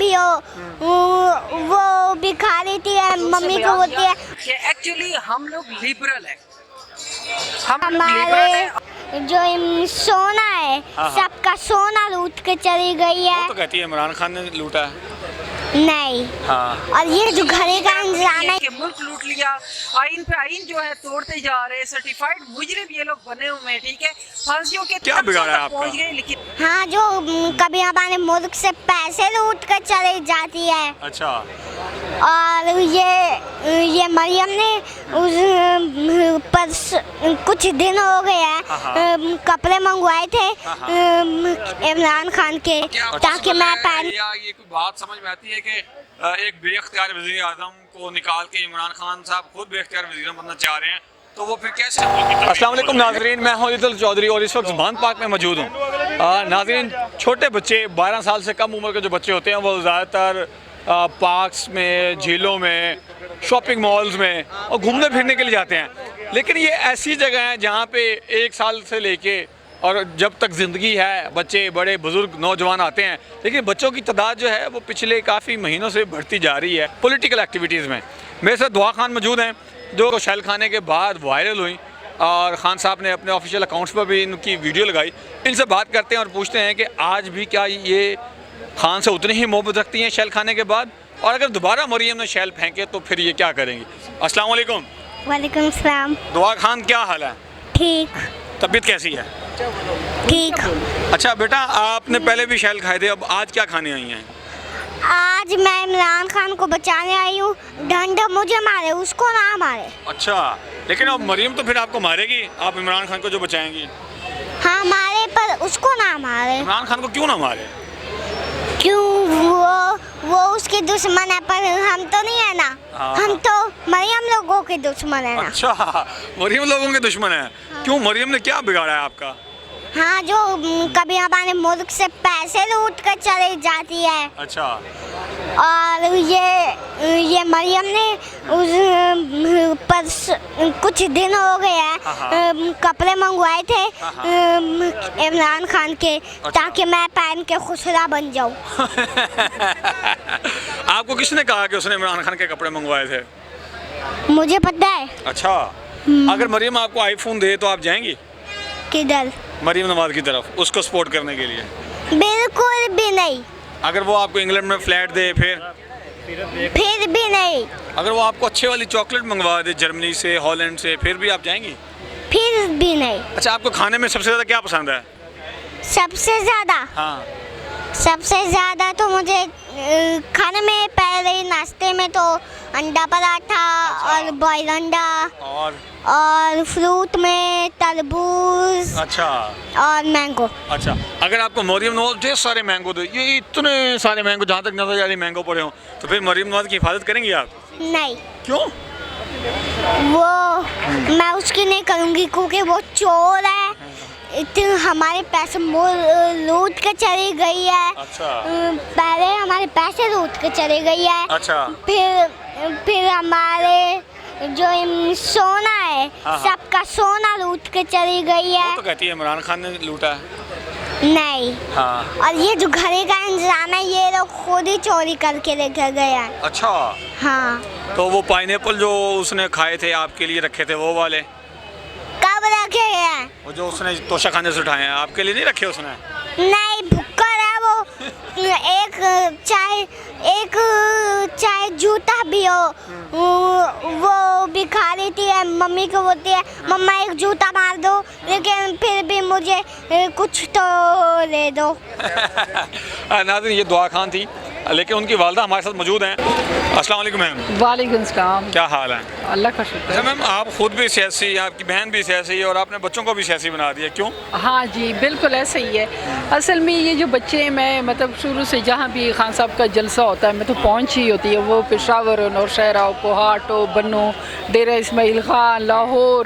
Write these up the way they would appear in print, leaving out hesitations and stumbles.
بھی ہو وہ بھی کھا لیتی ہے, ممی کو ہوتی ہے. کہ ایکچولی ہم لوگ لیبرل ہیں, ہم لوگ لیبرل ہیں. جو سونا ہے سب کا سونا لوٹ کے چلی گئی ہے. وہ تو کہتی ہے عمران خان نے لوٹا ہے. نہیں, اور یہ جو گھر کا انتظام ہے کہ ملک لوٹ لیا, آئین پہ آئین جو ہے توڑتے جا رہے, سرٹیفائڈ مجرم یہ لوگ بنے ہوئے ہیں. ٹھیک ہے, پھانسیوں کے کیا بگاڑا ہے آپ کا؟ پہنچ گئے, لیکن ہاں جو کبھی ہمارے ملک سے پیسے لوٹ کر چلی جاتی ہے. اچھا, اور یہ مریم نے اس کچھ دن ہو گئے ہیں کپڑے منگوائے تھے عمران خان کے تاکہ میں پہن. یہ کوئی بات سمجھ میں آتی ہے کہ ایک بے اختیار وزیر اعظم کو نکال کے عمران خان صاحب خود بے اختیار وزیر اعظم بننا چاہ رہے ہیں, تو وہ پھر کیسے؟ السلام علیکم ناظرین, میں ہوں عیدل چودھری اور اس وقت باندھ پارک میں موجود ہوں. ناظرین, چھوٹے بچے 12 سال سے کم عمر کے جو بچے ہوتے ہیں وہ زیادہ تر پارکس میں, جھیلوں میں, شاپنگ مالز میں اور گھومنے پھرنے کے لیے جاتے ہیں. لیکن یہ ایسی جگہ ہیں جہاں پہ 1 سال سے لے کے اور جب تک زندگی ہے بچے, بڑے, بزرگ, نوجوان آتے ہیں. لیکن بچوں کی تعداد جو ہے وہ پچھلے کافی مہینوں سے بڑھتی جا رہی ہے پولیٹیکل ایکٹیویٹیز میں. میرے ساتھ دعا خان موجود ہیں جو شیل کھانے کے بعد وائرل ہوئیں, اور خان صاحب نے اپنے آفیشیل اکاؤنٹس پر بھی ان کی ویڈیو لگائی. ان سے بات کرتے ہیں اور پوچھتے ہیں کہ آج بھی کیا یہ خان سے اتنی ہی محبت رکھتی ہیں شیل کھانے کے بعد, اور اگر دوبارہ مریم نے شیل پھینکے تو پھر یہ کیا کریں گی. السلام علیکم. وعلیکم السلام. دعا خان, کیا حال ہے؟ ٹھیک. طبیعت کیسی ہے؟ ٹھیک. اچھا بیٹا, آپ نے پہلے بھی شیل کھائے تھے, اب آج کیا کھانے آئی ہیں؟ آج میں عمران خان کو بچانے آئی ہوں. ڈنڈا مجھے مارے, اس کو نہ مارے. اچھا, لیکن اب مریم تو پھر آپ کو مارے گی, آپ عمران خان کو جو بچائیں گی. ہاں مارے, پر اس کو نہ مارے. عمران خان کو کیوں نہ مارے؟ کیوں, وہ اس کے دشمن ہے, پر ہم تو نہیں ہے نا, ہم تو مریم لوگوں کے دشمن ہیں نا. اچھا, مریم لوگوں کے دشمن ہیں. کیوں, مریم نے کیا بگاڑا ہے آپ کا؟ ہاں جو کبھی ہمارے ملک سے پیسے لوٹ کر چلی جاتی ہے. اچھا, اور یہ مریم نے کچھ دن ہو گئے ہیں کپڑے منگوائے تھے عمران خان کے تاکہ میں پہن کے خوشلا بن جاؤں. آپ کو کس نے کہا کہ اس نے عمران خان کے کپڑے منگوائے تھے؟ مجھے پتہ ہے. اچھا, اگر مریم آپ کو آئی فون دے تو آپ جائیں گی کدھر؟ مریم نواز کی طرف, اس کو سپورٹ کرنے کے لیے؟ بالکل بھی نہیں. اگر وہ آپ کو انگلینڈ میں فلیٹ دے پھر بھی نہیں. اگر وہ آپ کو اچھے والی چاکلیٹ منگوا دے جرمنی سے, ہالینڈ سے, پھر بھی آپ جائیں گی؟ پھر بھی نہیں. اچھا, آپ کو کھانے میں سب سے زیادہ کیا پسند ہے؟ سب سے زیادہ ہاں, سب سے زیادہ تو مجھے کھانے میں پہلے ناشتے میں تو انڈا پراٹھا اور بوائل انڈا, اور فروٹ میں تربوز. اچھا, اور مینگو. اچھا, اگر آپ کو مریم نواز ڈھیر سارے مینگو دے, یہ اتنے سارے مینگو جہاں تک نظر جا رہے مینگو پڑے ہوں, تو پھر مریم نواز کی حفاظت کریں گی آپ؟ نہیں. کیوں؟ وہ میں اس کی نہیں کروں گی کیونکہ وہ چور ہے. ہمارے پیسے لوٹ کے چلی گئی ہے. اچھا, پہلے ہمارے پیسے لوٹ کے چلی گئی ہے. اچھا, پھر ہمارے جو سونا ہے سب کا سونا لوٹ کے چلی گئی ہے. وہ تو کہتی ہے عمران خان نے لوٹا ہے. نہیں, اور یہ جو گھر کا انتظام ہے یہ لوگ خود ہی چوری کر کے لے کے گئے ہیں. اچھا, ہاں. تو وہ پائن ایپل جو اس نے کھائے تھے آپ کے لیے رکھے تھے وہ والے کب رکھے ہیں؟ وہ جو اس نے توشہ خانے سے اٹھائے ہیں, آپ کے لیے نہیں رکھے اس نے؟ نہیں, بھکر ہے وہ. ایک چاہے جوتا بھی ہو وہ بھی کھا لیتی ہے. ممی کو بولتی ہے مما ایک جوتا مار دو, لیکن پھر بھی مجھے کچھ تو لے دو. ناظرین, یہ دعا خان تھی, لیکن ان کی والدہ ہمارے ساتھ موجود ہیں. السلام علیکم میم. وعلیکم السلام. کیا حال ہے؟ اللہ کا شکر. اچھا میم, آپ خود بھی سیاسی, آپ کی بہن بھی سیاسی, اور آپ نے بچوں کو بھی سیاسی بنا دیا, کیوں؟ ہاں جی, بالکل ایسا ہی ہے. اصل میں یہ جو بچے ہیں, میں مطلب شروع سے جہاں بھی خان صاحب کا جلسہ ہوتا ہے میں تو پہنچ ہی ہوتی ہے. وہ پشاور ہو, نورشہرہ ہو, کوہاٹ ہو, بنو, ڈیرہ اسماعیل خان, لاہور,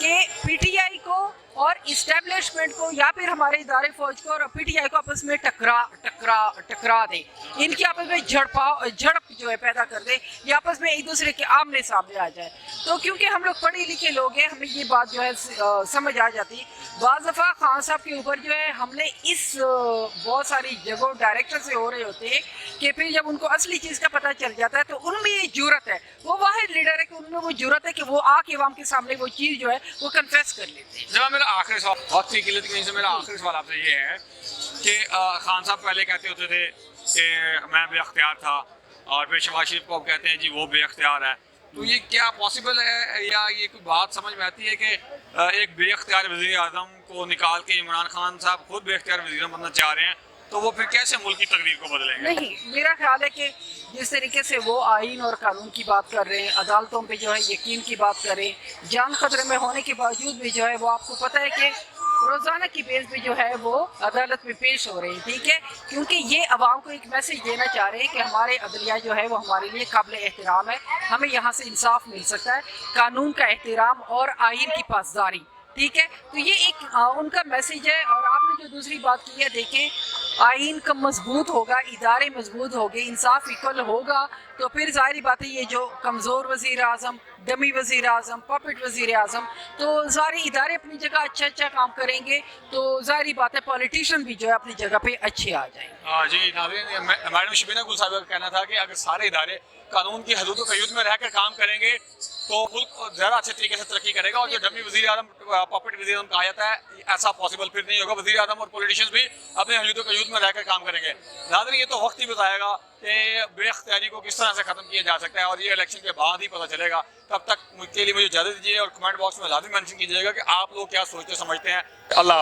کہ پی ٹی آئی کو اور اسٹیبلشمنٹ کو یا پھر ہمارے ادارے فوج کو اور پی ٹی آئی کو آپس میں ٹکرا دے، ان کی آپس میں جھڑپ جو ہے پیدا کر دے، یا آپس میں ایک دوسرے کے آمنے سامنے آ جائے. تو کیونکہ ہم لوگ پڑھے لکھے لوگ ہیں، ہمیں یہ بات جو ہے سمجھ آ جاتی. بعض دفعہ خان صاحب کے اوپر جو ہے حملے اس بہت ساری جگہوں ڈائریکٹر سے ہو رہے ہوتے ہیں کہ پھر جب ان کو اصلی چیز کا پتہ چل جاتا ہے تو ان میں یہ جرأت ہے، وہ واحد لیڈر ہے کہ ان میں وہ جرأت ہے کہ وہ آ کے عوام کے سامنے وہ چیز جو ہے وہ کنفیس کر لیتے ہیں. جب میرا آخری سوال وقت کی قلت کی وجہ سے میرا آخری سوال آپ سے یہ ہے کہ خان صاحب پہلے کہتے ہوتے تھے کہ میں بے اختیار تھا، اور پھر شہباز شریف کو کہتے ہیں جی وہ بے اختیار ہے. تو یہ کیا پاسبل ہے، یا یہ کوئی بات سمجھ میں آتی ہے کہ ایک بے اختیار وزیر اعظم کو نکال کے عمران خان صاحب خود بے اختیار وزیر اعظم بننا چاہ رہے ہیں، تو وہ پھر کیسے ملک کی تقدیر کو بدلیں گے؟ نہیں، میرا خیال ہے کہ جس طریقے سے وہ آئین اور قانون کی بات کر رہے ہیں، عدالتوں پہ جو ہے یقین کی بات کر رہے ہیں، جان خطرے میں ہونے کے باوجود بھی جو ہے وہ آپ کو پتہ ہے کہ روزانہ کی بیس پہ جو ہے وہ عدالت میں پیش ہو رہے ہیں. ٹھیک ہے، کیونکہ یہ عوام کو ایک میسج دینا چاہ رہے ہیں کہ ہمارے عدلیہ جو ہے وہ ہمارے لیے قابل احترام ہے، ہمیں یہاں سے انصاف مل سکتا ہے، قانون کا احترام اور آئین کی پاسداری. ٹھیک ہے، تو یہ ایک ان کا میسج ہے. اور آپ نے جو دوسری بات کی ہے، دیکھیں آئین کا مضبوط ہوگا، ادارے مضبوط ہوگے، انصاف ایکول ہوگا، تو پھر ظاہری بات ہے یہ جو کمزور وزیر اعظم، ڈمی وزیر اعظم، پپٹ وزیر اعظم، تو ظاہری ادارے اپنی جگہ اچھا کام کریں گے، تو ظاہری بات ہے پولیٹیشین بھی جو ہے اپنی جگہ پہ اچھے آ جائیں گے. جی ناظرین، میڈم شبینہ گل صاحبہ کا کہنا تھا کہ اگر سارے ادارے قانون کی حدود و قیود میں رہ کر کام کریں گے تو ملک زیادہ اچھے طریقے سے ترقی کرے گا. اور جو ڈمی وزیر اعظم، پپٹ وزیر اعظم کہا جاتا ہے، ایسا پاسبل پھر نہیں ہوگا. وزیر اعظم اور پولیٹیشینز بھی اپنے حدود و قیود میں رہ کر کام کریں گے. ناظرین، یہ تو وقت ہی بتائے گا کہ بے اختیاری کو کس طرح سے ختم کیا جا سکتا ہے، اور یہ الیکشن کے بعد ہی پتہ چلے گا. تب تک کے لیے مجھے اجازت دیجیے، اور کمنٹ باکس میں لازمی مینشن کیجیے گا کہ آپ لوگ کیا سوچتے سمجھتے ہیں. اللہ